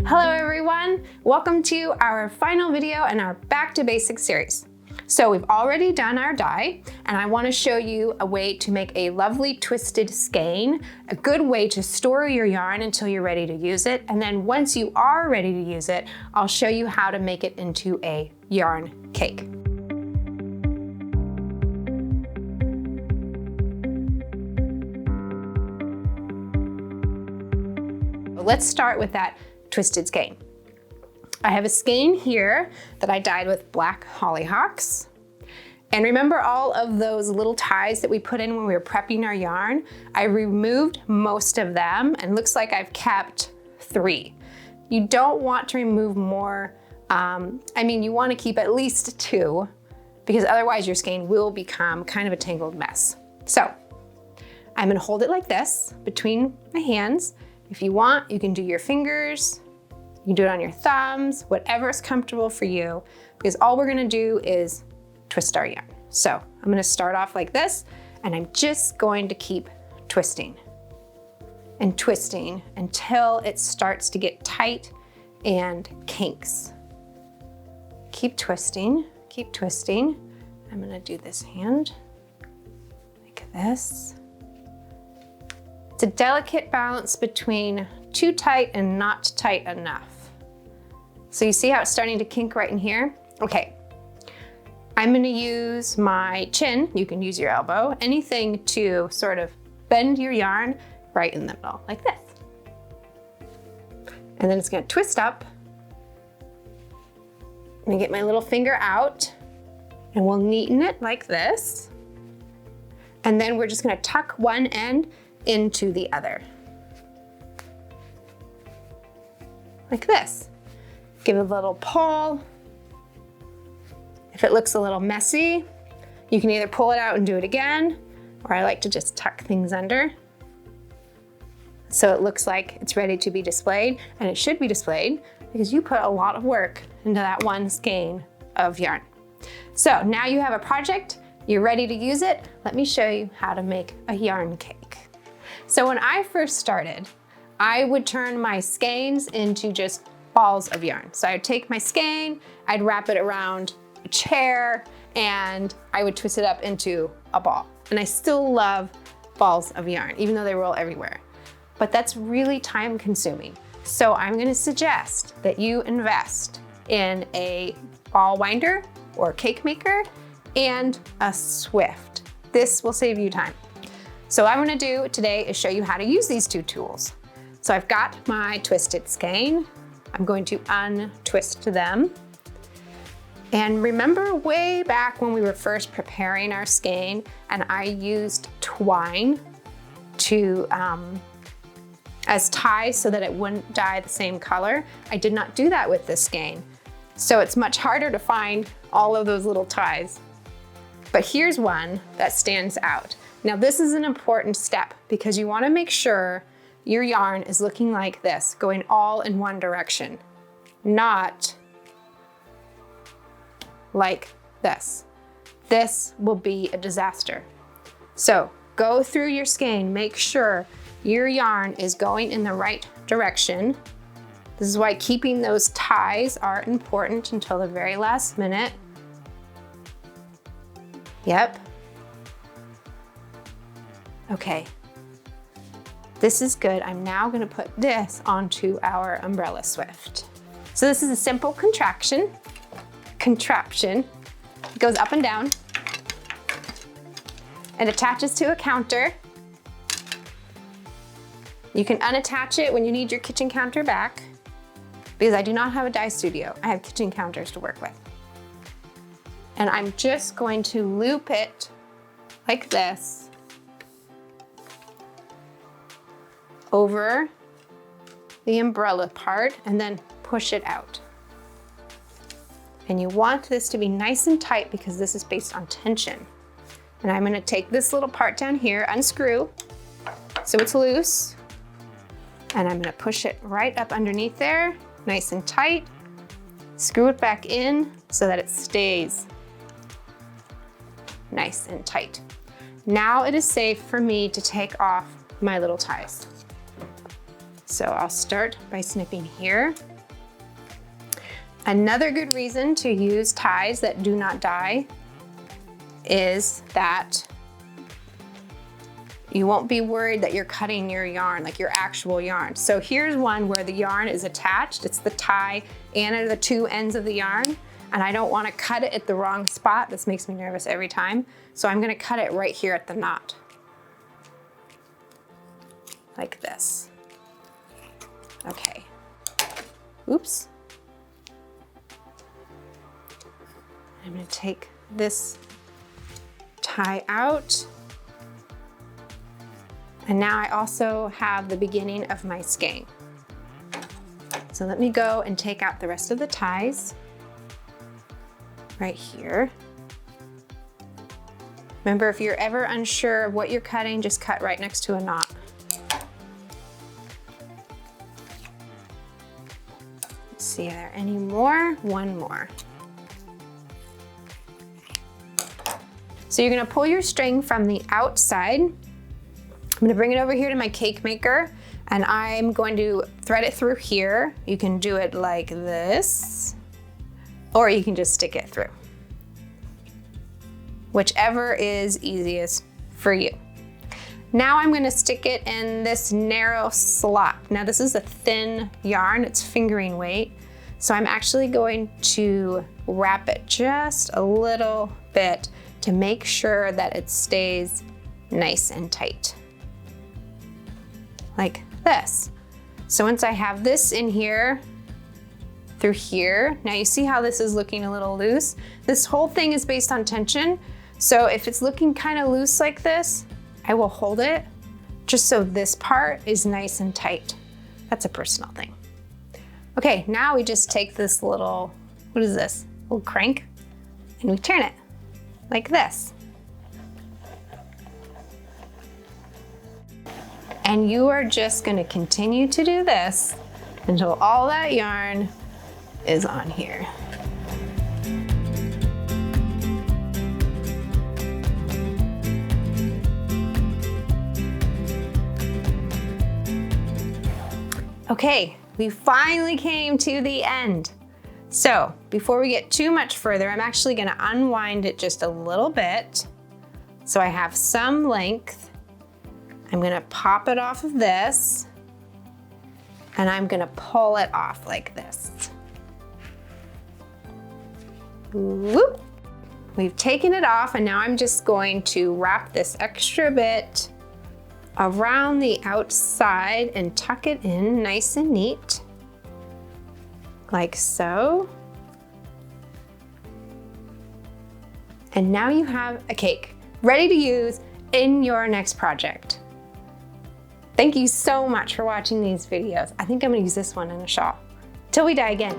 Hello everyone, welcome to our final video in our Back to Basics series. So we've already done our dye and I want to show you a way to make a lovely twisted skein, a good way to store your yarn until you're ready to use it. And then once you are ready to use it, I'll show you how to make it into a yarn cake. Let's start with that twisted skein. I have a skein here that I dyed with black hollyhocks. And remember all of those little ties that we put in when we were prepping our yarn? I removed most of them and looks like I've kept 3. You don't want to remove more. You want to keep at least 2 because otherwise your skein will become kind of a tangled mess. So I'm gonna hold it like this between my hands. If you want, you can do your fingers, you can do it on your thumbs, whatever is comfortable for you, because all we're gonna do is twist our yarn. So I'm gonna start off like this, and I'm just going to keep twisting and twisting until it starts to get tight and kinks. Keep twisting, keep twisting. I'm gonna do this hand like this. It's a delicate balance between too tight and not tight enough. So you see how it's starting to kink right in here? Okay, I'm gonna use my chin, you can use your elbow, anything to sort of bend your yarn right in the middle, like this. And then it's gonna twist up. I'm gonna get my little finger out and we'll neaten it like this. And then we're just gonna tuck one end into the other. Like this. Give it a little pull. If it looks a little messy, you can either pull it out and do it again, or I like to just tuck things under. So it looks like it's ready to be displayed, and it should be displayed because you put a lot of work into that one skein of yarn. So now you have a project, you're ready to use it. Let me show you how to make a yarn cake. So when I first started, I would turn my skeins into just balls of yarn. So I would take my skein, I'd wrap it around a chair, and I would twist it up into a ball. And I still love balls of yarn, even though they roll everywhere. But that's really time consuming. So I'm gonna suggest that you invest in a ball winder or cake maker and a Swift. This will save you time. So what I'm gonna do today is show you how to use these 2 tools. So I've got my twisted skein. I'm going to untwist them. And remember way back when we were first preparing our skein and I used twine to, as ties so that it wouldn't dye the same color. I did not do that with this skein. So it's much harder to find all of those little ties. But here's one that stands out. Now this is an important step because you want to make sure your yarn is looking like this, going all in one direction, not like this. This will be a disaster. So go through your skein, make sure your yarn is going in the right direction. This is why keeping those ties are important until the very last minute. Yep. Okay, this is good. I'm now gonna put this onto our umbrella Swift. So this is a simple contraption. It goes up and down. It attaches to a counter. You can unattach it when you need your kitchen counter back because I do not have a dye studio. I have kitchen counters to work with. And I'm just going to loop it like this over the umbrella part and then push it out. And you want this to be nice and tight because this is based on tension. And I'm gonna take this little part down here, unscrew, so it's loose. And I'm gonna push it right up underneath there, nice and tight. Screw it back in so that it stays nice and tight. Now it is safe for me to take off my little ties. So I'll start by snipping here Another good reason to use ties that do not dye is that you won't be worried that you're cutting your yarn, like your actual yarn. So here's one where the yarn is attached. It's the tie and the two ends of the yarn. And I don't want to cut it at the wrong spot. This makes me nervous every time. So I'm going to cut it right here at the knot. Like this. Okay. Oops. I'm going to take this tie out. And now I also have the beginning of my skein. So let me go and take out the rest of the ties right here. Remember, if you're ever unsure of what you're cutting, just cut right next to a knot. Let's see, are there any more? One more. So you're gonna pull your string from the outside. I'm gonna bring it over here to my cake maker, and I'm going to thread it through here. You can do it like this, or you can just stick it through. Whichever is easiest for you. Now I'm gonna stick it in this narrow slot. Now this is a thin yarn, it's fingering weight. So I'm actually going to wrap it just a little bit to make sure that it stays nice and tight. Like this. So once I have this in here, through here, now you see how this is looking a little loose? This whole thing is based on tension. So if it's looking kind of loose like this, I will hold it just so this part is nice and tight. That's a personal thing. Okay, now we just take this little, what is this? Little crank, and we turn it like this. And you are just gonna continue to do this until all that yarn is on here. Okay, we finally came to the end. So before we get too much further, I'm actually gonna unwind it just a little bit so I have some length. I'm gonna pop it off of this, and I'm gonna pull it off like this. Whoop. We've taken it off, and now I'm just going to wrap this extra bit around the outside and tuck it in nice and neat, like so. And now you have a cake ready to use in your next project. Thank you so much for watching these videos. I think I'm gonna use this one in a shawl. Till we dye again.